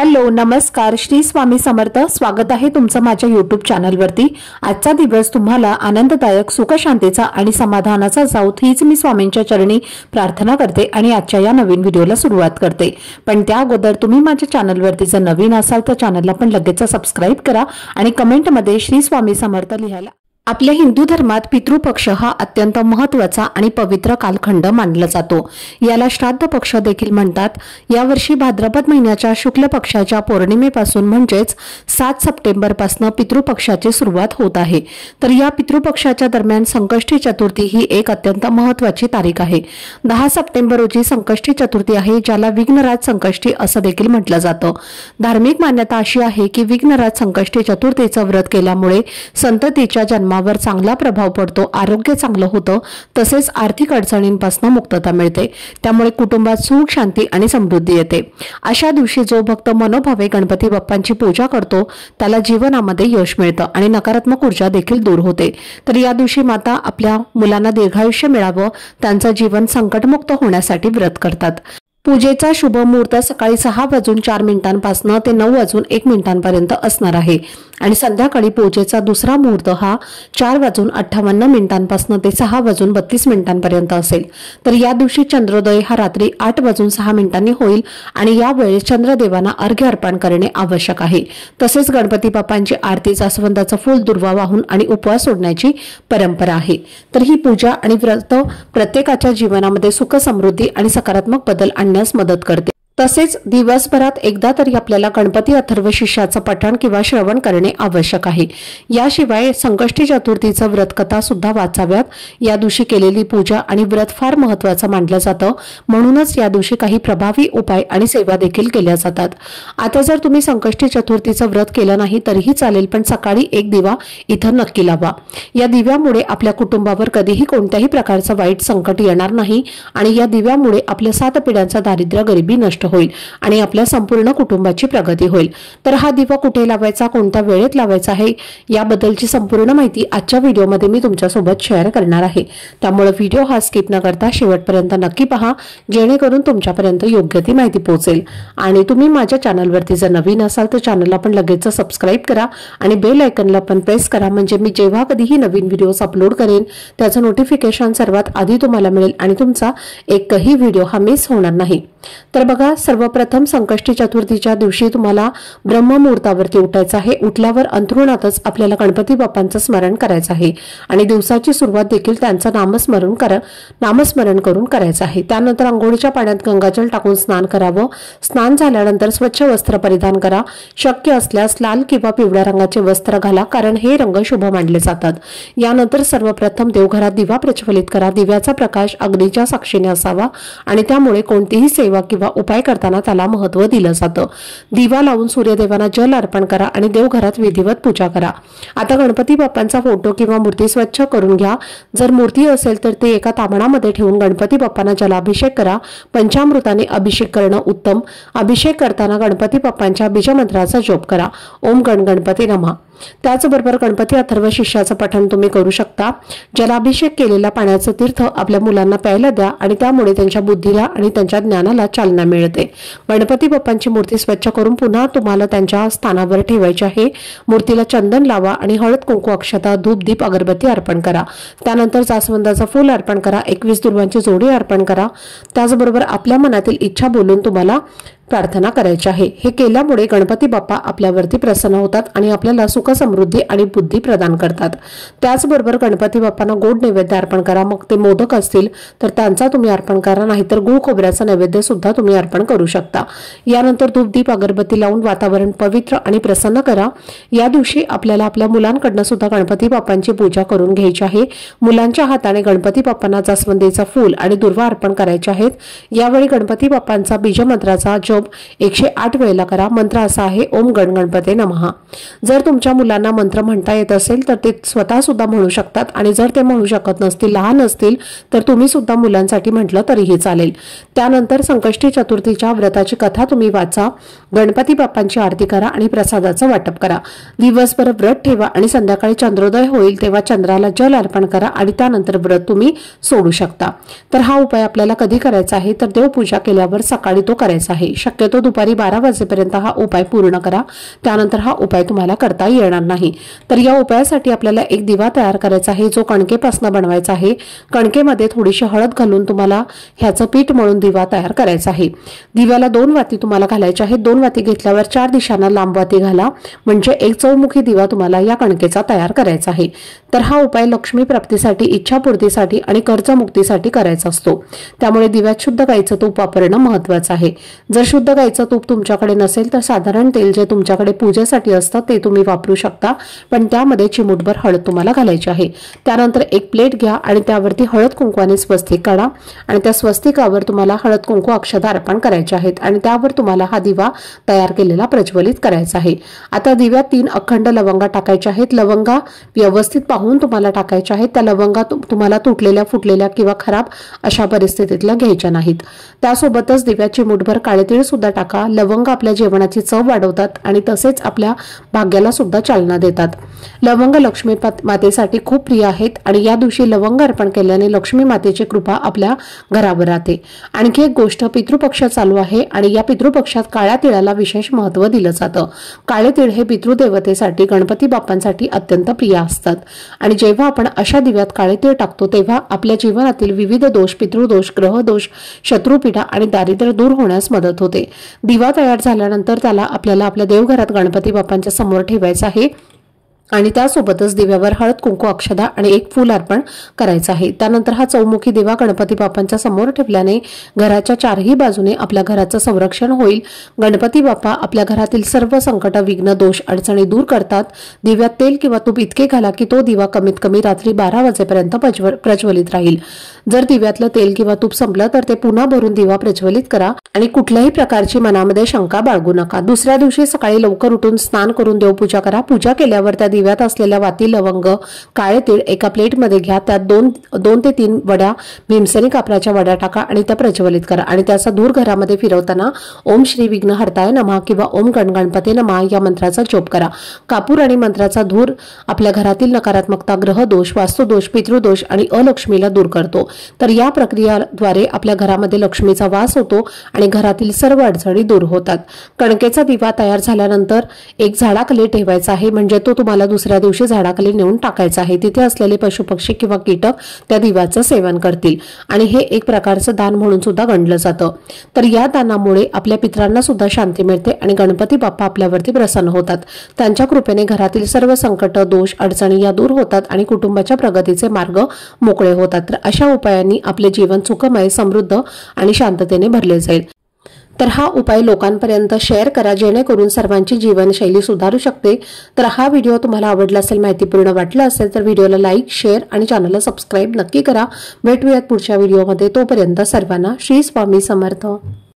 Hello नमस्कार श्री स्वामी समर्थ। स्वागत आहे तुमचं माझ्या YouTube चॅनलवरती। आजचा दिवस तुम्हाला आनंददायक सुख शांतीचा आणि समाधानाचा जाऊ हीच मी स्वामींच्या चरणी प्रार्थना करते आणि आजच्या या नवीन व्हिडिओला सुरुवात करते। पण त्या अगोदर तुम्ही माझ्या चॅनलवरती जर नवीन असाल तर चॅनलला पण लगेच सबस्क्राइब करा आणि कमेंटमध्ये श्री स्वामी समर्थ लिहायला। आपल्या हिंदू धर्मात पितृपक्ष हा अत्यंत महत्त्वाचा आणि पवित्र कालखंड मानला जातो। याला श्राद्ध पक्ष देखील म्हणतात। यावर्षी भाद्रपद महिन्याच्या शुक्ल पक्षाच्या पौर्णिमेपासून म्हणजेच 7 सप्टेंबर पासून पितृपक्षाची सुरुवात होत आहे। तर या पितृपक्षाच्या दरम्यान संकष्टी चतुर्थी ही एक अत्यंत महत्त्वाची तारीख आहे। 10 सप्टेंबर रोजी संकष्टी चतुर्थी आहे, ज्याला विघ्नराज संकष्टी असं देखील म्हटलं जातं। धार्मिक मान्यता अशी आहे की विघ्नराज संकष्टी चतुर्थीचं व्रत केल्यामुळे संततीच्या जन्मावर चांगला प्रभाव पडतो, आरोग्य चांगलं होतं, तसेच आर्थिक अडचणींपासून मुक्तता मिळते। त्यामुळे कुटुंबात सुख शांती आणि समृद्धी येते। अशा दिवशी जो भक्त मनोभावे गणपती बाप्पांची पूजा करतो त्याला जीवनामध्ये यश मिळतं आणि नकारात्मक ऊर्जा देखील दूर होते। तर या दिवशी माता आपल्या मुलांना दीर्घायुष्य मिळावं, त्यांचं जीवन संकटमुक्त होण्यासाठी व्रत करतात। पूजेचा शुभ मुहूर्त सकाळी 6:04 ते 9:01 असणार आहे आणि संध्याकाळी पूजेचा दुसरा मुहूर्त हा 4:58 ते 6:32 असेल। तर या दिवशी चंद्रोदय हा रात्री 8:06 होईल आणि या वेळेस चंद्रदेवांना अर्घ्य अर्पण करणे आवश्यक आहे। तसेच गणपती बाप्पांची आरती, जास्वंदाचं फूल, दुर्वा वाहून आणि उपवास सोडण्याची परंपरा आहे। तर ही पूजा आणि व्रत प्रत्येकाच्या जीवनामध्ये सुख समृद्धी आणि सकारात्मक बदल आणण्यास मदत करते। तसेच दिवसभरात एकदा तरी आपल्याला गणपती अथर्वशीर्षाचं पठण किंवा श्रवण करणे आवश्यक आहे। याशिवाय संकष्टी चतुर्थीचं व्रत कथा सुद्धा वाचाव्यात। या दिवशी केलेली पूजा आणि व्रत फार महत्त्वाचं मानलं जातं, म्हणूनच या दिवशी काही प्रभावी उपाय आणि सेवा देखील केल्या जातात। आता जर तुम्ही संकष्टी चतुर्थीचं व्रत केलं नाही तरीही चालेल, पण सकाळी एक दिवा इथं नक्की लावा। या दिव्यामुळे आपल्या कुटुंबावर कधीही कोणत्याही प्रकारचं वाईट संकट येणार नाही आणि या दिव्यामुळे आपल्या 7 पिढ्यांचा दारिद्र्य गरिबी नष्ट होईल आणि आपल्या संपूर्ण कुटुंबाची प्रगती होईल। तर हा दिवा कुठे लावायचा, कोणत्या वेळेत लावायचा आहे याबद्दलची संपूर्ण माहिती आजच्या व्हिडिओमध्ये मी तुमच्यासोबत शेअर करणार आहे। त्यामुळे व्हिडिओ हा स्किप न करता शेवटपर्यंत नक्की पहा, जेणेकरून तुमच्यापर्यंत योग्य ती माहिती पोहोचेल। आणि तुम्ही माझ्या चॅनलवरती जर नवीन असाल तर चॅनलला पण लगेच सबस्क्राइब करा आणि बेल आयकॉनला पण प्रेस करा, म्हणजे मी जेव्हा कधीही नवीन व्हिडिओज अपलोड करेन त्याचं नोटिफिकेशन सर्वात आधी तुम्हाला मिळेल आणि तुमचा एकही व्हिडिओ हा मिस होणार नाही। तर बघा, सर्वप्रथम संकष्टी चतुर्थीच्या दिवशी तुम्हाला ब्रह्ममुहूर्तावरती उठायचं आहे। उठल्यावर अंथरुणातच आपल्याला गणपती बाप्पांचं स्मरण करायचं आहे आणि दिवसाची सुरुवात देखील त्यांचं नामस्मरण करून करायचं आहे। त्यानंतर अंघोळीच्या पाण्यात गंगाजल टाकून स्नान करावं। स्नान झाल्यानंतर स्वच्छ वस्त्र परिधान करा। शक्य असल्यास लाल किंवा पिवळ्या रंगाचे वस्त्र घाला, कारण हे रंग शुभ मानले जातात। यानंतर सर्वप्रथम देवघरात दिवा प्रज्वलित करा। दिव्याचा प्रकाश अग्नीच्या साक्षीने असावा आणि त्यामुळे कोणतीही सेवा किंवा उपाय करताना त्याला महत्त्व दिलं जातं। दिवा लावून सूर्यदेवांना जल अर्पण करा आणि देवघरात विधिवत पूजा करा। आता गणपती बाप्पांचा फोटो किंवा मूर्ती स्वच्छ करून घ्या। जर मूर्ती असेल तर ती एका तांबणामध्ये ठेवून गणपती बाप्पांना जलाभिषेक करा। पंचामृताने अभिषेक करणं उत्तम। अभिषेक करताना गणपती बाप्पांच्या बीजमंत्राचा जप करा, ओम गण गणपती नमः। त्याचबरोबर गणपती अथर्वशीर्षाचं पठण तुम्ही करू शकता। जलाभिषेक केलेल्या पाण्याचं तीर्थ आपल्या मुलांना प्यायला द्या आणि त्यामुळे त्यांच्या बुद्धीला आणि त्यांच्या ज्ञानाला चालना मिळते। गणपती बाप्पांची मूर्ती स्वच्छ करून पुन्हा तुम्हाला त्यांच्या स्थानावर ठेवायची आहे। मूर्तीला चंदन लावा आणि हळद, कुंकू, अक्षता, धूप, दीप, अगरबत्ती अर्पण करा। त्यानंतर जास्वंदाचं फूल अर्पण करा। 21 दुर्वांची जोडी अर्पण करा। त्याचबरोबर आपल्या मनातील इच्छा बोलून तुम्हाला प्रार्थना करायची आहे। हे केल्यामुळे गणपती बाप्पा आपल्यावरती प्रसन्न होतात आणि आपल्याला सुख समृद्धी आणि बुद्धी प्रदान करतात। त्याचबरोबर गणपती बाप्पांना गोड नैवेद्य अर्पण करा। मग ते मोदक असतील तर त्यांचा तुम्ही अर्पण करा, नाहीतर गूळ खोबऱ्याचा नैवेद्य सुद्धा तुम्ही अर्पण करू शकता। यानंतर धूप, दीप, अगरबत्ती लावून वातावरण पवित्र आणि प्रसन्न करा। या दिवशी आपल्याला आपल्या मुलांकडनं सुद्धा गणपती बाप्पांची पूजा करून घ्यायची आहे। मुलांच्या हाताने गणपती बाप्पांना जास्वंदीचा फूल आणि दुर्वा अर्पण करायचे आहेत। यावेळी गणपती बाप्पांचा बीजमंत्राचा जप 108 वेळेला करा। मंत्र असा आहे, ओम गण गणपते नमः। जर तुमच्या मुलांना मंत्र म्हणता येत असेल तर ते स्वतः सुद्धा म्हणू शकतात आणि जर ते म्हणू शकत नसतील, लहान असतील, तर तुम्ही सुद्धा मुलांसाठी म्हटलं तरीही चालेल। त्यानंतर संकष्टी चतुर्थीच्या व्रताची कथा तुम्ही वाचा, गणपती बाप्पांची आरती करा आणि प्रसादाचं वाटप करा। दिवसभर व्रत ठेवा आणि संध्याकाळी चंद्रोदय होईल तेव्हा चंद्राला जल अर्पण करा आणि त्यानंतर व्रत तुम्ही सोडू शकता। तर हा उपाय आपल्याला कधी करायचा आहे तर देवपूजा केल्यावर सकाळी तो करायचा आहे। शक्यतो दुपारी 12 वाजेपर्यंत हा उपाय पूर्ण करा, त्यानंतर हा उपाय तुम्हाला करता येणार नाही। तर या उपायासाठी आपल्याला एक दिवा तयार करायचा आहे, जो कणकेपासून बनवायचा आहे। कणकेमध्ये थोडीशी हळद घालून तुम्हाला ह्याचं पीठ मळून दिवा तयार करायचा आहे। दिव्याला 2 वाती तुम्हाला घालायच्या आहेत। 2 वाती घेतल्यावर 4 दिशांना लांब वाती घाला, म्हणजे एक चौमुखी दिवा तुम्हाला या कणकेचा तयार करायचा आहे। तर हा उपाय लक्ष्मी प्राप्तीसाठी, इच्छापूर्तीसाठी आणि कर्जमुक्तीसाठी करायचा असतो। त्यामुळे दिव्यात शुद्ध गाईचं तूप वापरणं महत्त्वाचं आहे। जर शुद्ध गाईचं तूप तुमच्याकडे नसेल तर साधारण तेल जे तुमच्याकडे पूजेसाठी असतं ते तुम्ही वापरू शकता, पण त्यामध्ये चिमूटभर हळद तुम्हाला घालायची आहे। त्यानंतर एक प्लेट घ्या आणि त्यावरती हळद कुंकवाने स्वस्तिक काढा आणि त्या स्वस्तिकावर तुम्हाला हळद कुंकू अक्षता अर्पण करायचे आहेत आणि त्यावर तुम्हाला हा दिवा तयार केलेला प्रज्वलित करायचा आहे। आता दिव्यात 3 अखंड लवंगा टाकायच्या आहेत। लवंगा व्यवस्थित पाहून तुम्हाला टाकायच्या आहेत। त्या लवंगा तुम्हाला तुटलेल्या, फुटलेल्या किंवा खराब अशा परिस्थितीतल्या घ्यायच्या नाहीत। त्यासोबतच दिव्यात चिमूटभर काळे तीळ सुद्धा टाका। लवंगा आपल्या जेवणाची चव वाढवतात आणि तसेच आपल्या भाग्याला सुद्धा चालना देतात। लवंग लक्ष्मी मातेसाठी खूप प्रिय आहेत आणि या दिवशी लवंग अर्पण केल्याने लक्ष्मी मातेची कृपा आपल्या घरावर राहते। आणखी एक गोष्ट, पितृपक्ष चालू आहे आणि या पितृपक्षात काळ्या तिळाला विशेष महत्त्व दिलं जातं। काळे तीळ हे पितृदेवतेसाठी, गणपती बाप्पांसाठी अत्यंत प्रिय असतात आणि जेव्हा आपण अशा दिव्यात काळे तीळ टाकतो तेव्हा आपल्या जीवनातील विविध दोष, पितृदोष, ग्रहदोष, शत्रुपीडा आणि दारिद्र्य दूर होण्यास मदत होते। दिवा तयार झाल्यानंतर त्याला आपल्याला आपल्या देवघरात गणपती बाप्पांच्या समोर ठेवायचा आहे आणि त्यासोबतच दिव्यावर हळद कुंकू अक्षदा आणि एक फूल अर्पण करायचं आहे। त्यानंतर हा चौमुखी दिवा गणपती बाप्पांच्या समोर ठेवल्याने घराच्या 4ही बाजूने आपल्या घराचं संरक्षण होईल। गणपती बाप्पा आपल्या घरातील सर्व संकट, विघ्न, दोष, अडचणी दूर करतात। दिव्यात तेल किंवा तूप इतके घाला की तो दिवा कमीत कमी रात्री 12 वाजेपर्यंत प्रज्वलित राहील। जर दिव्यातलं तेल किंवा तूप संपलं तर ते पुन्हा भरून दिवा प्रज्वलित करा आणि कुठल्याही प्रकारची मनामध्ये शंका बाळगू नका। दुसऱ्या दिवशी सकाळी लवकर उठून स्नान करून देवपूजा करा। पूजा केल्यावर त्या दिव्यात असलेल्या वाती, लवंग, काळे तीळ एका प्लेटमध्ये घ्या। त्यात 2 ते 3 वड्या भीमसेनी कापराच्या वड्या टाका आणि त्या प्रज्वलित करा आणि त्याचा धूर घरामध्ये फिरवताना ओम श्री विघ्नहर्ताय नमः किंवा ओम गणगणपते नमः या मंत्राचा जप करा। कापूर आणि मंत्राचा धूर आपल्या घरातील नकारात्मकता, ग्रहदोष, वास्तुदोष, पितृदोष आणि अलक्ष्मीला दूर करतो। तर या प्रक्रियेद्वारे आपल्या घरामध्ये लक्ष्मीचा वास होतो आणि घरातील सर्व अडचणी दूर होतात। कणकेचा दिवा तयार झाल्यानंतर एक झाडाखाली ठेवायचा आहे, म्हणजे तो तुम्हाला दुसऱ्या दिवशी झाडाखाली नेऊन टाकायचा आहे। तिथे असलेले पशुपक्षी किंवा कीटक त्या दिव्याचं सेवन करतील आणि हे एक प्रकारचं दान म्हणून सुद्धा गणलं जातं। तर या दानामुळे आपल्या पितरांना सुद्धा शांती मिळते आणि गणपती बाप्पा आपल्यावरती प्रसन्न होतात। त्यांच्या कृपेने घरातील सर्व संकट, दोष, अडचणी या दूर होतात आणि कुटुंबाच्या प्रगतीचे मार्ग मोकळे होतात। तर अशा उपायांनी आपले जीवन सुखमय, समृद्ध आणि शांततेने भरले जाईल। तर हा उपाय लोकांपर्यंत शेअर करा, जेणेकरून सर्वांची जीवनशैली सुधारू शकते। तर हा व्हिडिओ तुम्हाला आवडला असेल, माहितीपूर्ण वाटला असेल तर व्हिडिओला लाईक, शेअर आणि चॅनलला सबस्क्राईब नक्की करा। भेटूयात पुढच्या व्हिडिओमध्ये। तोपर्यंत सर्वांना श्री स्वामी समर्थ।